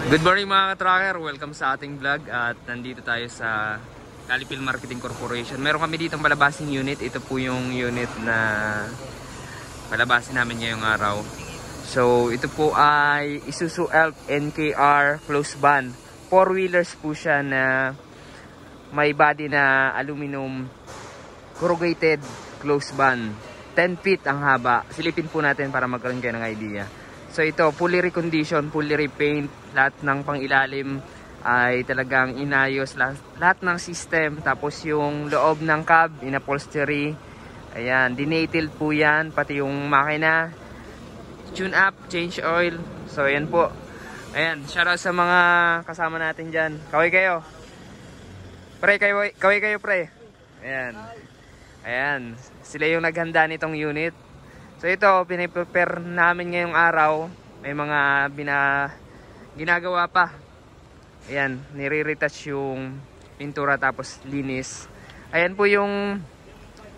Good morning mga ka-tracker, welcome sa ating vlog at nandito tayo sa Calipil Marketing Corporation. Meron kami dito palabasing unit. Ito po yung unit na palabasin namin ngayong araw. So ito po ay Isuzu Elf NKR close van. 4-wheelers po siya na may body na aluminum corrugated close van. 10 feet ang haba. Silipin po natin para magkaroon kayo ng idea. So ito, fully reconditioned, fully repaint, lahat ng pangilalim ay talagang inayos, lahat ng system, tapos yung loob ng cab, in-upholstery, ayan, dinatil po yan, pati yung makina, tune up, change oil, so ayan po, ayan, shoutout sa mga kasama natin dyan, kaway kayo, kaway kayo pre, ayan, sila yung naghanda nitong unit. So ito, piniprepare namin ngayong araw. May mga ginagawa pa. Ayan, nire-retouch yung pintura tapos linis. Ayan po yung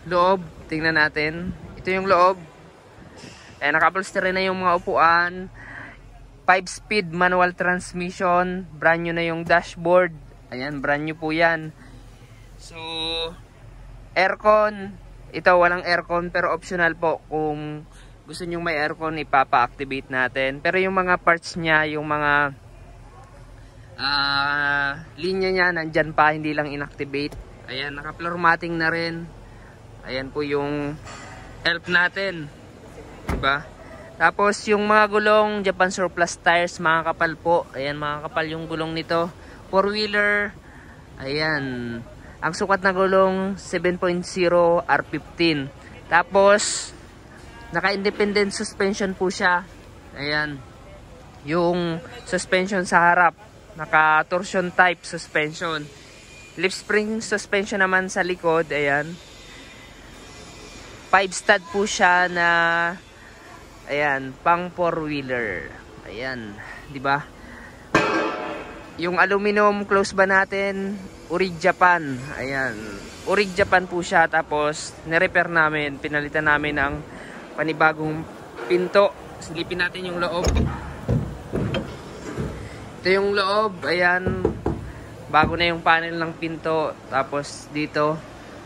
loob. Tingnan natin. Ito yung loob. Ayan, naka-upholstery na yung mga upuan. 5-speed manual transmission. Brand new na yung dashboard. Ayan, brand new po yan. So, aircon. Ito walang aircon pero optional po kung gusto nyo may aircon ipapa-activate natin. Pero yung mga parts niya, yung mga linya niya nandyan pa, hindi lang inactivate. Ayan, naka-floor matting na rin. Ayan po yung help natin. Diba? Tapos yung mga gulong, Japan Surplus tires, mga kapal po. Ayan, mga kapal yung gulong nito. 4-wheeler. Ayan. Ang sukat na gulong 7.0 R15. Tapos naka-independent suspension po siya. Ayan. Yung suspension sa harap, naka-torsion type suspension. Leaf spring suspension naman sa likod, ayan. 5 stud po siya na ayan, pang 4-wheeler. Ayan, 'di ba? Yung aluminum close ba natin, Urig Japan. Ayan. Urig Japan po siya. Tapos, nirepair namin. Pinalitan namin ng panibagong pinto. Silipin natin yung loob. Ito yung loob. Ayan. Bago na yung panel ng pinto. Tapos, dito,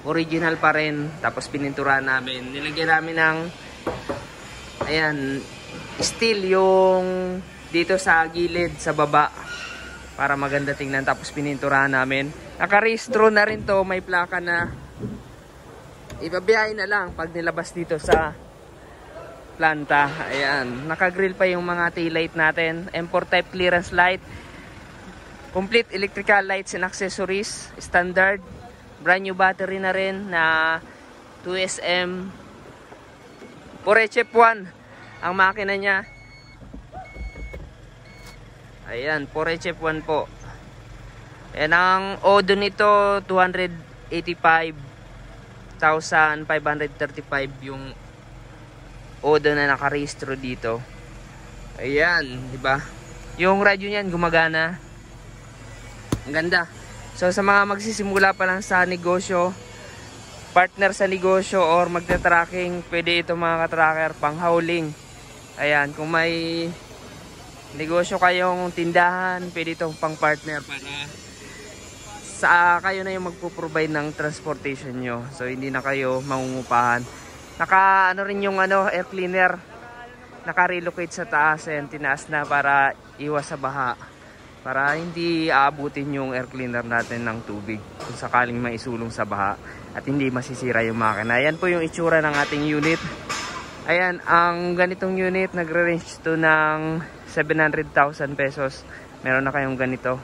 original pa rin. Tapos, pinintura namin. Nilagyan namin ng ayan, steel yung dito sa gilid, sa baba. Para maganda tingnan. Tapos pininturahan namin. Nakarehistro na rin to. May plaka na ibabiyahin na lang pag nilabas dito sa planta. Ayan. Nakagrill pa yung mga taillight natin. M4 type clearance light. Complete electrical lights and accessories. Standard. Brand new battery na rin na 2SM. 4HF1 ang makina niya. Ayan, 4HF1 po. Ayan, ang odo nito, 285,535 yung odo na nakarehistro dito. Ayan, di ba? Yung radyo niyan gumagana. Ang ganda. So, sa mga magsisimula pa lang sa negosyo, partner sa negosyo, or magta-tracking, pwede ito mga ka-tracker, pang hauling. Ayan, kung may negosyo kayong tindahan, pwede itong pang partner para sa kayo na yung magpo-provide ng transportation nyo. So hindi na kayo mangungupahan. Naka ano rin yung air cleaner. Naka-relocate sa taas. Ayan, tinaas na para iwas sa baha. Para hindi aabutin yung air cleaner natin ng tubig kung sakaling maisulong sa baha at hindi masisira yung makina. Ayan po yung itsura ng ating unit. Ayan, ang ganitong unit nagre-range to ng 700,000 pesos. Meron na kayong ganito.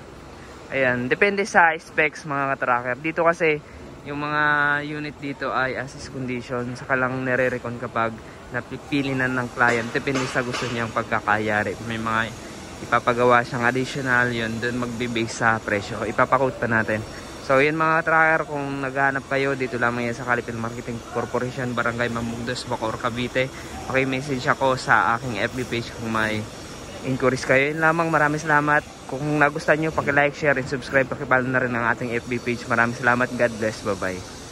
Ayan, depende sa specs mga ka-tracker. Dito kasi yung mga unit dito ay as-is condition. Saka lang nire-recon kapag napipili na ng client. Depende sa gusto niyang pagkakayari. May mga ipapagawa siyang additional, yun doon magbe-base sa presyo. Ipapakot pa natin. So yun mga tracker, kung naghahanap kayo, dito lamang yan sa Calipil Marketing Corporation, Barangay Mamugdos, Bacoor, Cavite. Paki-message ako sa aking FB page kung may inquiries kayo. Yun lamang, maraming salamat. Kung nagustuhan nyo, paki-like, share, and subscribe. Paki-follow na rin ang ating FB page. Maraming salamat. God bless. Bye-bye.